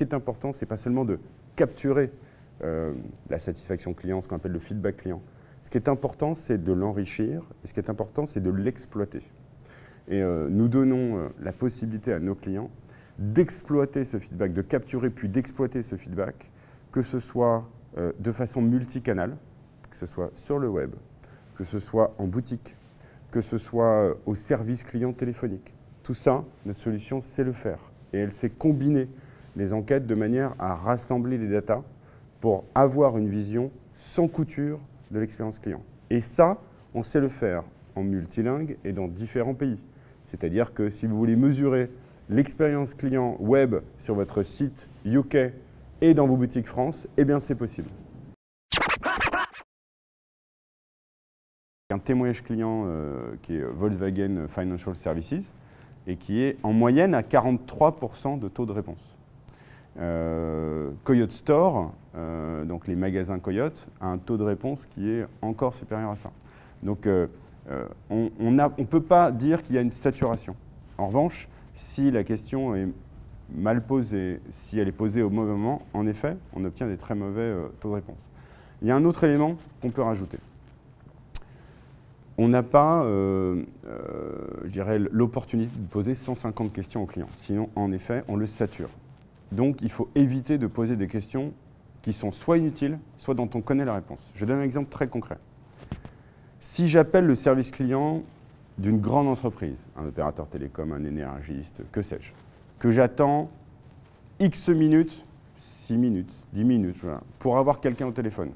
qui est important, ce n'est pas seulement de capturer la satisfaction client, ce qu'on appelle le feedback client. Ce qui est important, c'est de l'enrichir, et ce qui est important, c'est de l'exploiter. Et nous donnons la possibilité à nos clients d'exploiter ce feedback, de capturer puis d'exploiter ce feedback, que ce soit de façon multicanale, que ce soit sur le web, que ce soit en boutique, que ce soit au service client téléphonique. Tout ça, notre solution sait le faire. Et elle sait combiner les enquêtes de manière à rassembler les datas pour avoir une vision sans couture de l'expérience client. Et ça, on sait le faire en multilingue et dans différents pays. C'est-à-dire que si vous voulez mesurer l'expérience client web sur votre site UK et dans vos boutiques France, eh bien c'est possible. Un témoignage client qui est Volkswagen Financial Services et qui est en moyenne à 43% de taux de réponse. Coyote Store, donc les magasins Coyote, a un taux de réponse qui est encore supérieur à ça. Donc on ne peut pas dire qu'il y a une saturation. En revanche, si la question est mal posée, si elle est posée au mauvais moment, en effet, on obtient des très mauvais taux de réponse. Il y a un autre élément qu'on peut rajouter. On n'a pas, je dirais, l'opportunité de poser 150 questions aux clients. Sinon, en effet, on le sature. Donc, il faut éviter de poser des questions qui sont soit inutiles, soit dont on connaît la réponse. Je donne un exemple très concret. Si j'appelle le service client d'une grande entreprise, un opérateur télécom, un énergiste, que sais-je, que j'attends X minutes, 6 minutes, 10 minutes, voilà, pour avoir quelqu'un au téléphone,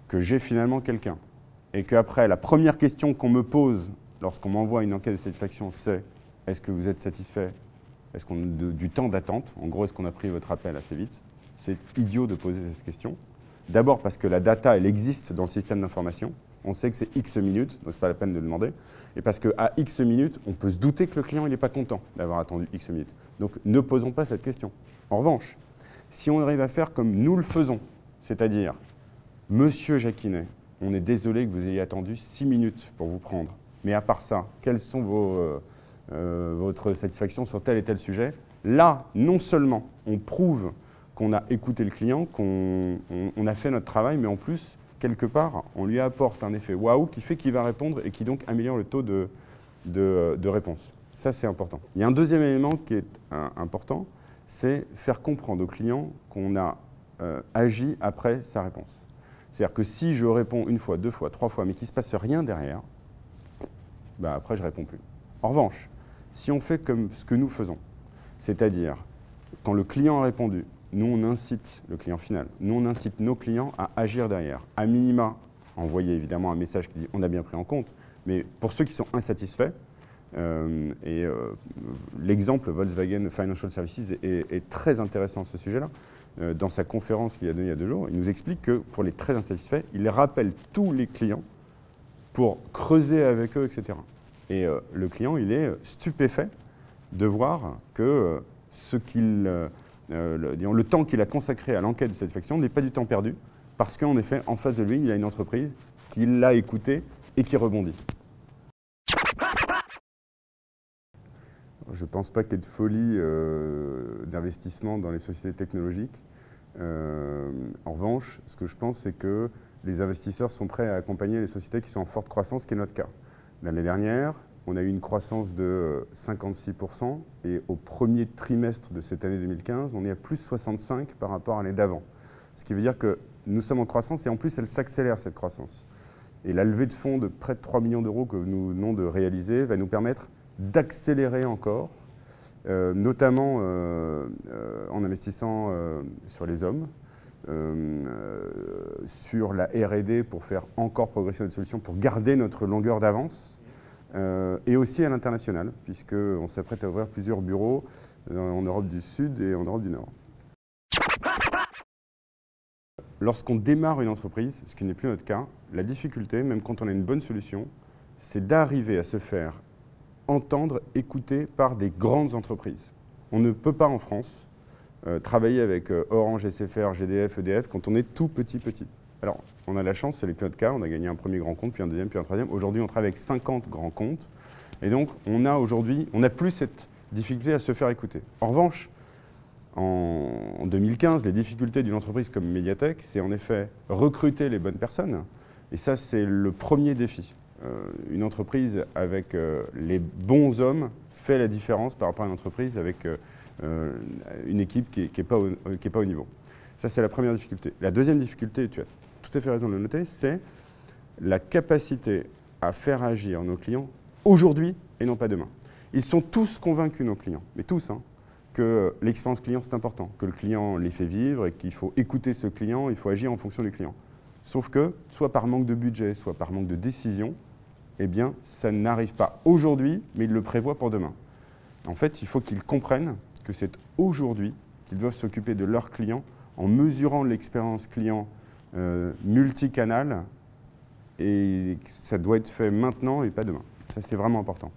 que j'ai finalement quelqu'un, et qu'après, la première question qu'on me pose lorsqu'on m'envoie une enquête de satisfaction, c'est « Est-ce que vous êtes satisfait ? Est-ce qu'on a du temps d'attente ? En gros, est-ce qu'on a pris votre appel assez vite ?» C'est idiot de poser cette question. D'abord parce que la data, elle existe dans le système d'information. On sait que c'est X minutes, donc ce n'est pas la peine de le demander. Et parce qu'à X minutes, on peut se douter que le client n'est pas content d'avoir attendu X minutes. Donc ne posons pas cette question. En revanche, si on arrive à faire comme nous le faisons, c'est-à-dire « Monsieur Jacquinet, on est désolé que vous ayez attendu 6 minutes pour vous prendre. Mais à part ça, quelles sont votre satisfaction sur tel et tel sujet ?» Là, non seulement on prouve qu'on a écouté le client, qu'on a fait notre travail, mais en plus, quelque part, on lui apporte un effet waouh qui fait qu'il va répondre et qui donc améliore le taux de réponse. Ça, c'est important. Il y a un deuxième élément qui est important, c'est faire comprendre au client qu'on a agi après sa réponse. C'est-à-dire que si je réponds une fois, deux fois, trois fois, mais qu'il ne se passe rien derrière, bah après, je ne réponds plus. En revanche, si on fait comme ce que nous faisons, c'est-à-dire quand le client a répondu, nous, on incite le client final, nous, on incite nos clients à agir derrière. À minima, envoyer évidemment un message qui dit « on a bien pris en compte », mais pour ceux qui sont insatisfaits, l'exemple Volkswagen Financial Services est très intéressant à ce sujet-là. Dans sa conférence qu'il a donnée il y a 2 jours, il nous explique que pour les très insatisfaits, il rappelle tous les clients pour creuser avec eux, etc. Et le client, il est stupéfait de voir que le temps qu'il a consacré à l'enquête de satisfaction n'est pas du temps perdu, parce qu'en effet, en face de lui, il y a une entreprise qui l'a écouté et qui rebondit. Je ne pense pas qu'il y ait de folie d'investissement dans les sociétés technologiques. En revanche, ce que je pense, c'est que les investisseurs sont prêts à accompagner les sociétés qui sont en forte croissance, ce qui est notre cas. L'année dernière, on a eu une croissance de 56% et au premier trimestre de cette année 2015, on est à plus 65 par rapport à l'année d'avant. Ce qui veut dire que nous sommes en croissance et en plus, elle s'accélère cette croissance. Et la levée de fonds de près de 3 millions d'euros que nous venons de réaliser va nous permettre d'accélérer encore, notamment en investissant sur les hommes, sur la R&D pour faire encore progresser notre solution, pour garder notre longueur d'avance, et aussi à l'international, puisqu'on s'apprête à ouvrir plusieurs bureaux en Europe du Sud et en Europe du Nord. Lorsqu'on démarre une entreprise, ce qui n'est plus notre cas, la difficulté, même quand on a une bonne solution, c'est d'arriver à se faire entendre, écouter par des grandes entreprises. On ne peut pas en France travailler avec Orange, SFR, GDF, EDF quand on est tout petit. Alors, on a la chance, ce n'est plus notre cas, on a gagné un premier grand compte, puis un deuxième, puis un troisième. Aujourd'hui, on travaille avec 50 grands comptes. Et donc, on n'a plus cette difficulté à se faire écouter. En revanche, En 2015, les difficultés d'une entreprise comme Mediatek, c'est en effet recruter les bonnes personnes. Et ça, c'est le premier défi. Une entreprise avec les bons hommes fait la différence par rapport à une entreprise avec une équipe qui n'est pas au niveau. Ça, c'est la première difficulté. La deuxième difficulté, tu as tout à fait raison de le noter, c'est la capacité à faire agir nos clients aujourd'hui et non pas demain. Ils sont tous convaincus, nos clients, mais tous, hein, que l'expérience client, c'est important, que le client les fait vivre et qu'il faut écouter ce client, il faut agir en fonction du client. Sauf que, soit par manque de budget, soit par manque de décision, eh bien, ça n'arrive pas aujourd'hui, mais ils le prévoient pour demain. En fait, il faut qu'ils comprennent que c'est aujourd'hui qu'ils doivent s'occuper de leurs clients en mesurant l'expérience client multicanal, et ça doit être fait maintenant et pas demain. Ça, c'est vraiment important.